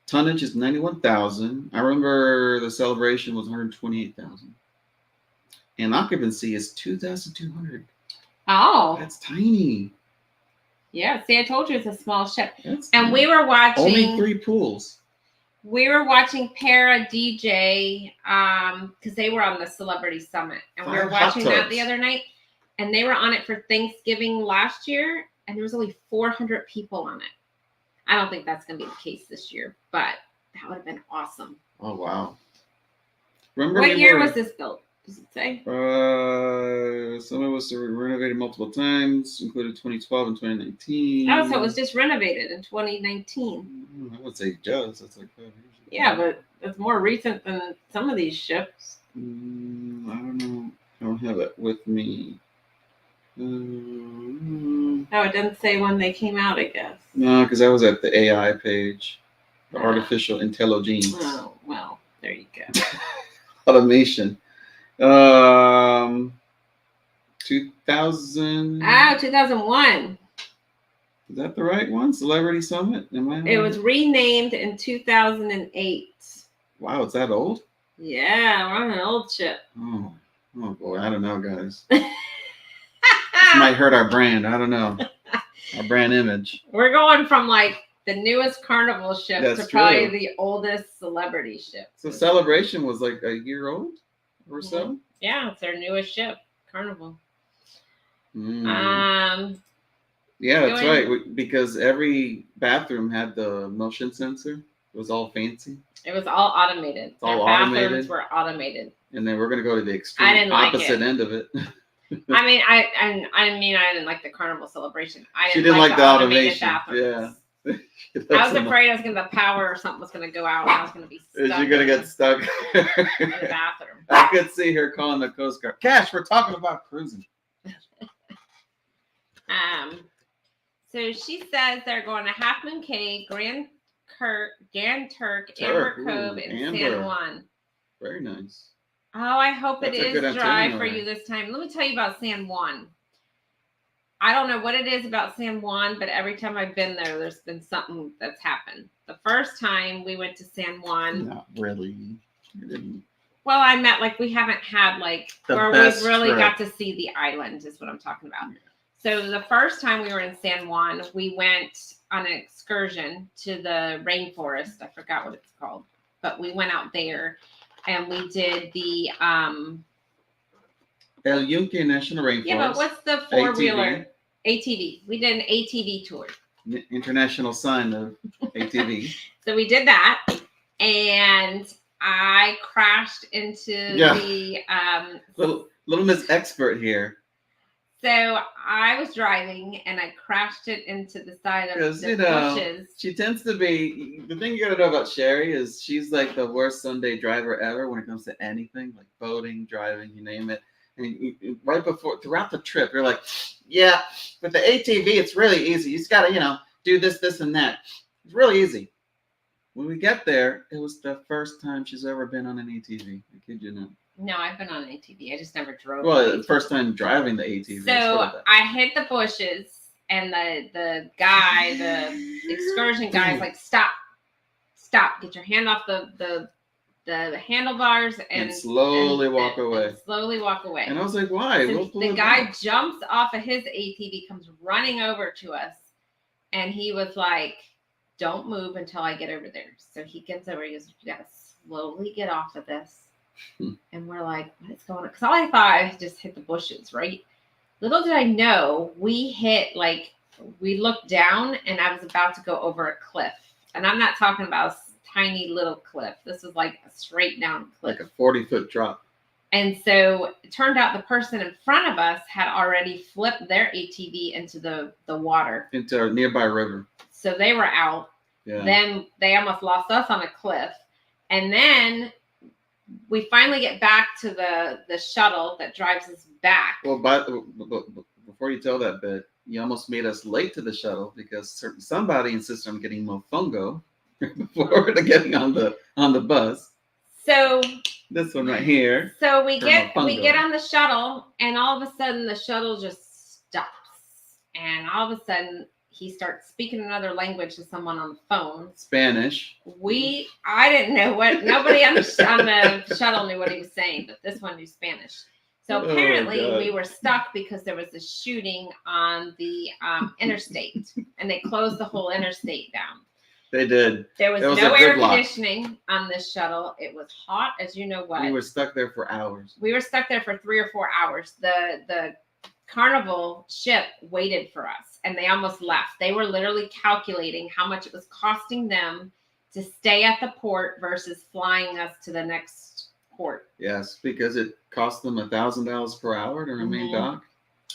tonnage is 91,000. I remember the celebration was 128,000. And occupancy is 2,200. Oh. That's tiny. Yeah. See, I told you it's a small ship. That's and we were watching. Only 3 pools. We were watching Para DJ because they were on the Celebrity Summit. And we were watching that the other night. And they were on it for Thanksgiving last year. And there was only 400 people on it. I don't think that's going to be the case this year, but that would have been awesome. Oh, wow. Remember what year was this built? Does it say? Some of us were renovated multiple times, included 2012 and 2019. Oh, so it was just renovated in 2019. I would say just. That's like 5 years ago. Yeah, but it's more recent than some of these ships. I don't know. I don't have it with me. Oh, it doesn't say when they came out, I guess. No, because I was at the AI page, the artificial intelligence. Oh, well, there you go. Automation. 2000. Oh, 2001. Is that the right one? Celebrity Summit? Am I? It was renamed in 2008. Wow, it's that old? Yeah, we're on an old ship. Oh boy, I don't know, guys. This might hurt our brand. I don't know. Our brand image. We're going from like the newest carnival ship That's to probably true. the oldest celebrity ship. So Celebration was like a year old or so? Yeah, it's their newest ship, Carnival. Yeah, that's right. Because every bathroom had the motion sensor. It was all fancy. It was all automated. It's all bathrooms automated. were automated. And then we're gonna go to the extreme opposite end of it. I mean, I didn't like the Carnival Celebration. She didn't like the automation. Bathrooms. Yeah. I was afraid I was gonna the power or something was gonna go out and I was gonna be stuck. Is you gonna get stuck in the bathroom? I could see her calling the Coast Guard. Cash, we're talking about cruising. So she says they're going to Half Moon Cay, Grand Turk, Amber Cove, and San Juan. Very nice. Oh, I hope it is dry for you this time. Let me tell you about San Juan. I don't know what it is about San Juan, but every time I've been there, there's been something that's happened. The first time we went to San Juan. Not really. You didn't. Well, I meant like we haven't had like where we've really got to see the island is what I'm talking about. Yeah. So the first time we were in San Juan, we went on an excursion to the rainforest. I forgot what it's called, but we went out there and we did the El Yunque National Rainforest. Yeah, but what's the four-wheeler? ATV. We did an ATV tour. International sign of ATV. So we did that, and I crashed into the little Miss Expert here. So I was driving and I crashed it into the side of the bushes. She tends to be, the thing you gotta know about Sherry is she's like the worst Sunday driver ever when it comes to anything, like boating, driving, you name it. And right before, throughout the trip, you're like, yeah, with the ATV, it's really easy. You just gotta, do this, this, and that. It's really easy. When we get there, it was the first time she's ever been on an ATV. I kid you not. No, I've been on an ATV. I just never drove. Well, the first time driving the ATV. So I hit the bushes, and the guy, the excursion guy, is like, "Stop! Get your hand off the handlebars and slowly walk away." Slowly walk away. And I was like, "Why?" So the guy jumps off of his ATV, comes running over to us, and he was like, "Don't move until I get over there." So he gets over. He goes, "You gotta slowly get off of this." And we're like, what's going on? Because all I thought I just hit the bushes, right? Little did I know, we looked down and I was about to go over a cliff. And I'm not talking about a tiny little cliff. This was like a straight down cliff. Like a 40-foot drop. And so it turned out the person in front of us had already flipped their ATV into the water. Into a nearby river. So they were out. Yeah. Then they almost lost us on a cliff. And then we finally get back to the shuttle that drives us back. Well, before you tell that bit, you almost made us late to the shuttle because somebody insisted on getting mofongo before getting on the bus. So this one right here. So we get on the shuttle, and all of a sudden the shuttle just stops, and all of a sudden he starts speaking another language to someone on the phone. Spanish. I didn't know what, nobody on the shuttle knew what he was saying, but this one knew Spanish. So apparently we were stuck because there was a shooting on the interstate, and they closed the whole interstate down. They did. There was no air conditioning on this shuttle. It was hot as you know what. We were stuck there for hours. We were stuck there for 3 or 4 hours. The Carnival ship waited for us, and they almost left. They were literally calculating how much it was costing them to stay at the port versus flying us to the next port. Yes, because it cost them $1,000 per hour to remain docked.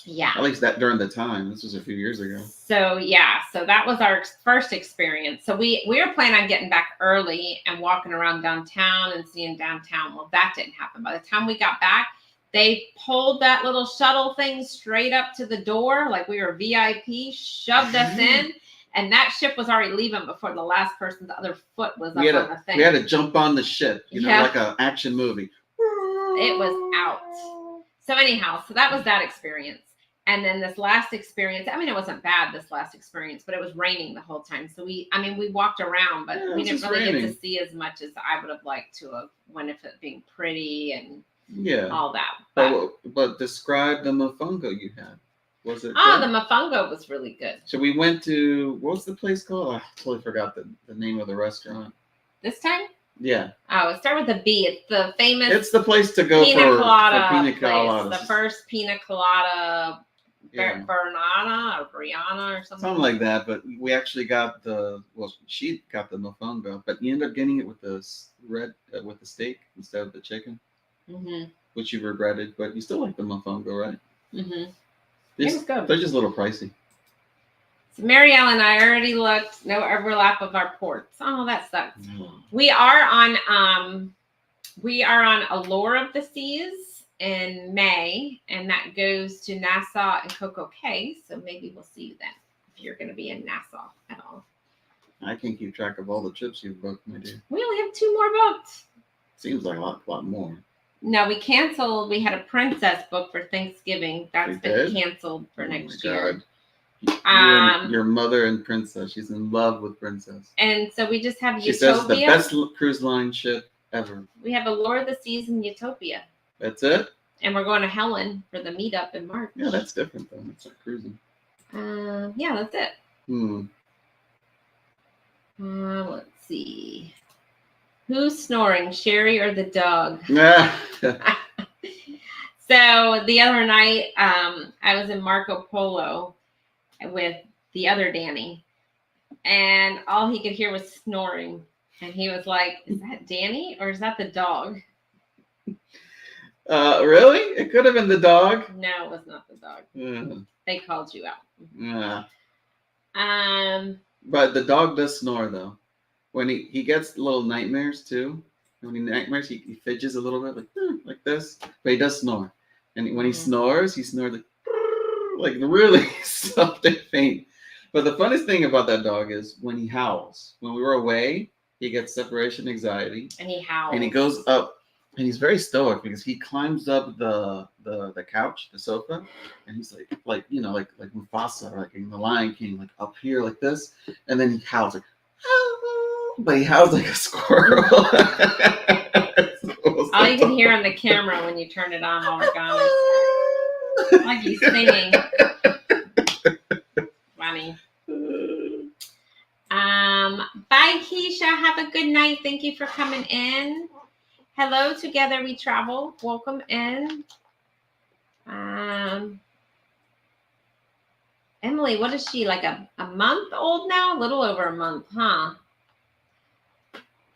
Yeah. At least that during the time. This was a few years ago. So yeah, so that was our first experience. So we were planning on getting back early and walking around downtown and seeing downtown. Well, that didn't happen. By the time we got back, they pulled that little shuttle thing straight up to the door, like we were VIP, shoved us in, and that ship was already leaving before the last person's other foot was up on the thing. We had to jump on the ship, like an action movie. It was out. So anyhow, so that was that experience. And then this last experience, I mean, it wasn't bad, this last experience, but it was raining the whole time. So we walked around, but we didn't really get to see as much as I would have liked to have, when it being pretty and all that. But describe the mofongo you had. Was it? Oh, the mofongo was really good. So we went to, what was the place called? I totally forgot the name of the restaurant. This time? Yeah. Oh, it started with a B. It's the famous. It's the place to go pina colada for pina coladas. The first pina colada. Bernana or Brianna or something. Something like that, but we actually got she got the mofongo, but you end up getting it with the with the steak instead of the chicken, which you regretted, but you still like the mofongo, right? It was good. They're just a little pricey. So Marielle and I already looked. No overlap of our ports. Oh, that sucks. We are on Allure of the Seas in May, and that goes to Nassau and Coco Cay. So maybe we'll see you then if you're going to be in Nassau at all. I can't keep track of all the trips you've booked, my dear. We only have 2 more booked. Seems like a lot more. No, we canceled. We had a princess book for Thanksgiving. That's been canceled for next year. Your mother and Princess. She's in love with Princess. And so we just have Utopia. She says the best cruise line ship ever. We have Allure of the Seas and Utopia. That's it? And we're going to Helen for the meetup in March. Yeah, that's different though. It's not cruising. Yeah, that's it. Let's see. Who's snoring, Sherry or the dog? So the other night, I was in Marco Polo with the other Danny, and all he could hear was snoring. And he was like, "Is that Danny or is that the dog?" Really? It could have been the dog. No, it was not the dog. They called you out. Yeah. But the dog does snore though. When he gets little nightmares too. When he nightmares, he fidgets a little bit like this. But he does snore. And when he snores like really soft and faint. But the funniest thing about that dog is when he howls. When we were away, he gets separation anxiety. And he howls. And he goes up. And he's very stoic because he climbs up the couch, the sofa, and he's like Mufasa, like in the Lion King, like up here like this, and then he howls like, but he howls like a squirrel. All you can hear on the camera when you turn it on while we're gone, like he's singing. Funny. Bye, Keisha. Have a good night. Thank you for coming in. Hello, Together We Travel. Welcome in. Emily, what is she, like a month old now? A little over a month, huh?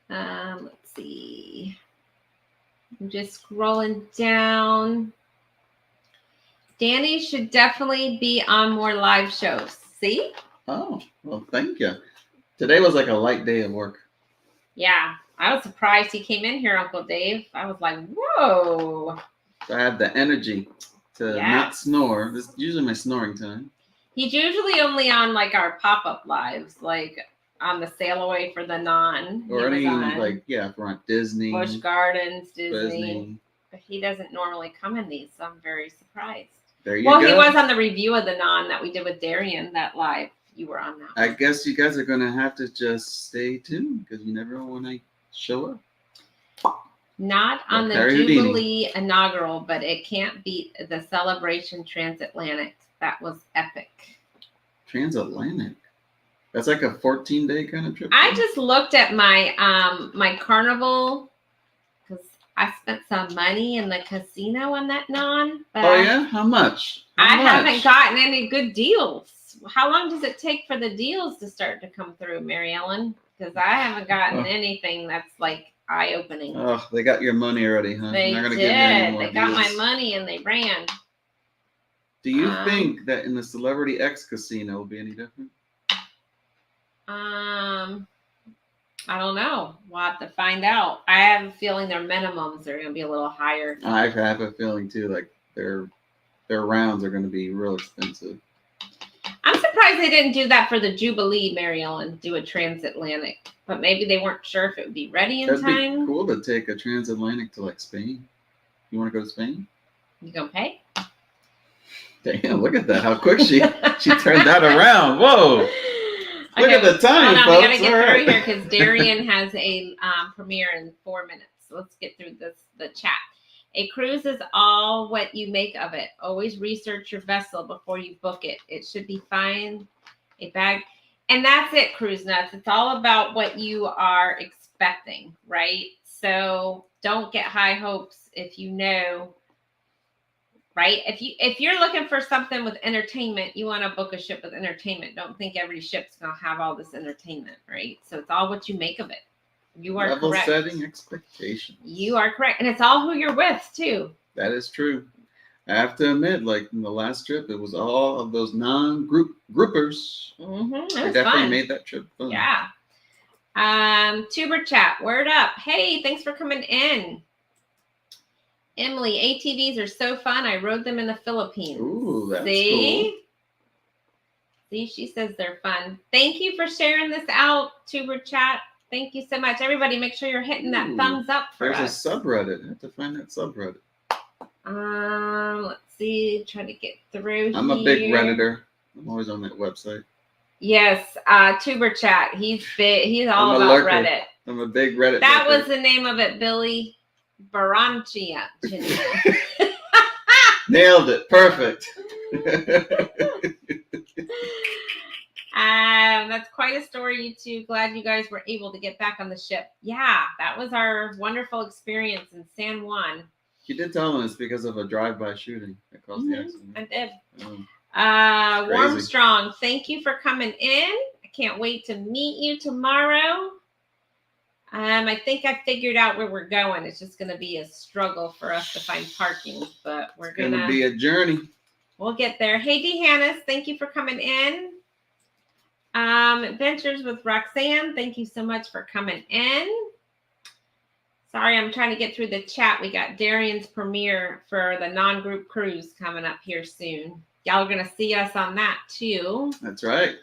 Let's see. I'm just scrolling down. Danny should definitely be on more live shows. See? Oh, well, thank you. Today was like a light day of work. Yeah. I was surprised he came in here, Uncle Dave. I was like, whoa. I had the energy to not snore. This is usually my snoring time. He's usually only on like our pop-up lives, like on the Sail Away for the Non. Or any, if we're on Disney. Busch Gardens, Disney. But he doesn't normally come in these, so I'm very surprised. There you go. Well, he was on the review of the Non that we did with Darian, that live. You were on that. I guess you guys are going to have to just stay tuned because you never know when I show up. Not on the Jubilee inaugural, but it can't beat the Celebration Transatlantic. That was epic. Transatlantic? That's like a 14-day kind of trip? I just looked at my my Carnival because I spent some money in the casino on that Non. But oh, yeah? How much? I haven't gotten any good deals. How long does it take for the deals to start to come through, Mary Ellen? Because I haven't gotten anything that's like eye-opening. Oh, they got your money already, huh? They They're not gonna did. give me any more They got my deals. money and they ran. Do you think that in the Celebrity X casino will be any different? I don't know. We'll have to find out. I have a feeling their minimums are going to be a little higher. I have a feeling too, like their rounds are going to be real expensive. I'm surprised they didn't do that for the Jubilee, Mary Ellen, do a transatlantic. But maybe they weren't sure if it would be ready in time. That'd be cool to take a transatlantic to like Spain. You want to go to Spain? You gonna pay? Damn, look at that. How quick she turned that around. Whoa. Look Okay, at the time, hold on, folks. we gotta get All through right. here because Darian has a premiere in 4 minutes. So let's get through the chat. A cruise is all what you make of it. Always research your vessel before you book it. It should be fine. A bag. And that's it, Cruise Nuts. It's all about what you are expecting, right? So don't get high hopes if you know, right? If you're looking for something with entertainment, you want to book a ship with entertainment. Don't think every ship's going to have all this entertainment, right? So it's all what you make of it. You are Level correct. setting expectations. You are correct. And it's all who you're with, too. That is true. I have to admit, like in the last trip, it was all of those non-groupers. They definitely fun. made that trip fun. Yeah. Tuber chat, word up. Hey, thanks for coming in. Emily, ATVs are so fun. I rode them in the Philippines. Ooh, that's cool. See, she says they're fun. Thank you for sharing this out, Tuber chat. Thank you so much. Everybody, make sure you're hitting that thumbs up for us. There's a subreddit. I have to find that subreddit. Let's see. Trying to get through I'm a big Redditor. I'm always on that website. Yes, Tuber chat. He's big. He's all about lurker. Reddit. I'm a big Reddit. That lurker. was the name of it, Billy Baranchia. Nailed it. Perfect. That's quite a story, you two. Glad you guys were able to get back on the ship. Yeah, that was our wonderful experience in San Juan. You did tell them it's because of a drive-by shooting that caused the accident. I did. Warmstrong, thank you for coming in. I can't wait to meet you tomorrow. I think I figured out where we're going. It's just going to be a struggle for us to find parking, but we're going to be a journey. We'll get there. Hey, Dehannes, thank you for coming in. Adventures with Roxanne, thank you so much for coming in. Sorry, I'm trying to get through the chat. We got Darian's premiere for the non-group cruise coming up here soon. Y'all are going to see us on that too. That's right.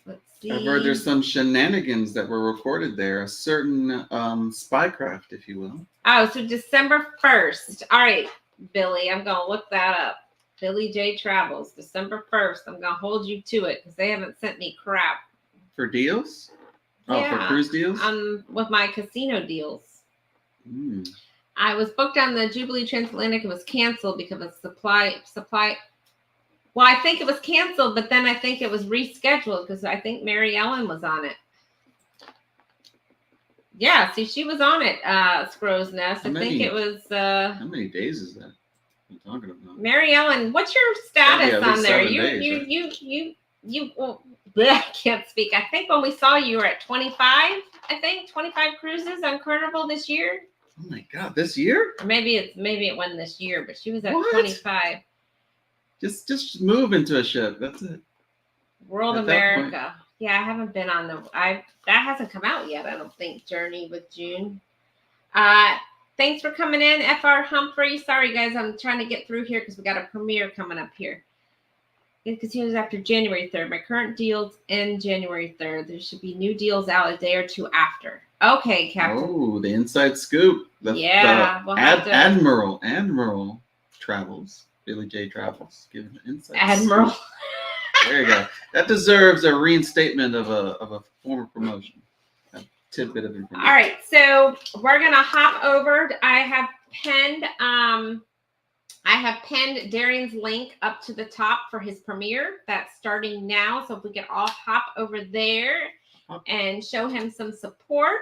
Let's see. I've heard there's some shenanigans that were recorded there. A certain spycraft, if you will. Oh, so December 1st. All right, Billy, I'm going to look that up. Billy J Travels, December 1st. I'm going to hold you to it because they haven't sent me crap. For deals? Oh, yeah, for cruise deals? With my casino deals. I was booked on the Jubilee Transatlantic. It was canceled because of supply. Well, I think it was canceled, but then I think it was rescheduled because I think Mary Ellen was on it. Yeah, see, she was on it, Scrow's Nest. How many days is that? I'm talking about. Mary Ellen, what's your status on there? I can't speak. I think when we saw you were at 25. I think 25 cruises on Carnival this year. Oh my God, this year? Or maybe it wasn't this year, but she was at 25. Just move into a ship. That's it. World America. Yeah, I haven't been on that hasn't come out yet, I don't think. Journey with June. Thanks for coming in, FR Humphrey. Sorry, guys, I'm trying to get through here because we got a premiere coming up here. It continues after January 3rd. My current deals end January 3rd. There should be new deals out a day or two after. Okay, Captain. Oh, the inside scoop. We'll Admiral Travels. Billy J Travels. Give an inside Admiral. Scoop. There you go. That deserves a reinstatement of a former promotion. A tidbit of information. All right, so we're gonna hop over. I have pinned Darian's link up to the top for his premiere. That's starting now. So if we could all hop over there and show him some support.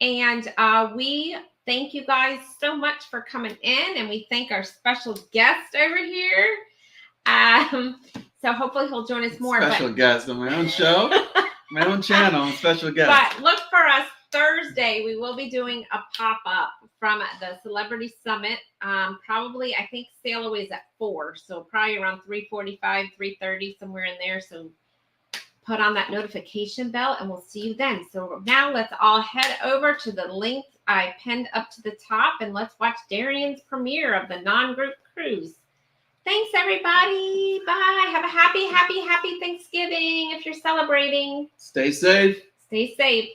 And we thank you guys so much for coming in. And we thank our special guest over here. So hopefully he'll join us more. Special guest on my own show, my own channel, special guest. But look Thursday, we will be doing a pop-up from the Celebrity Summit. Probably, I think sail away is at 4, so probably around 3:45, 3:30, somewhere in there. So put on that notification bell, and we'll see you then. So now let's all head over to the link I pinned up to the top, and let's watch Darian's premiere of the non-group cruise. Thanks, everybody. Bye. Have a happy, happy, happy Thanksgiving if you're celebrating. Stay safe. Stay safe.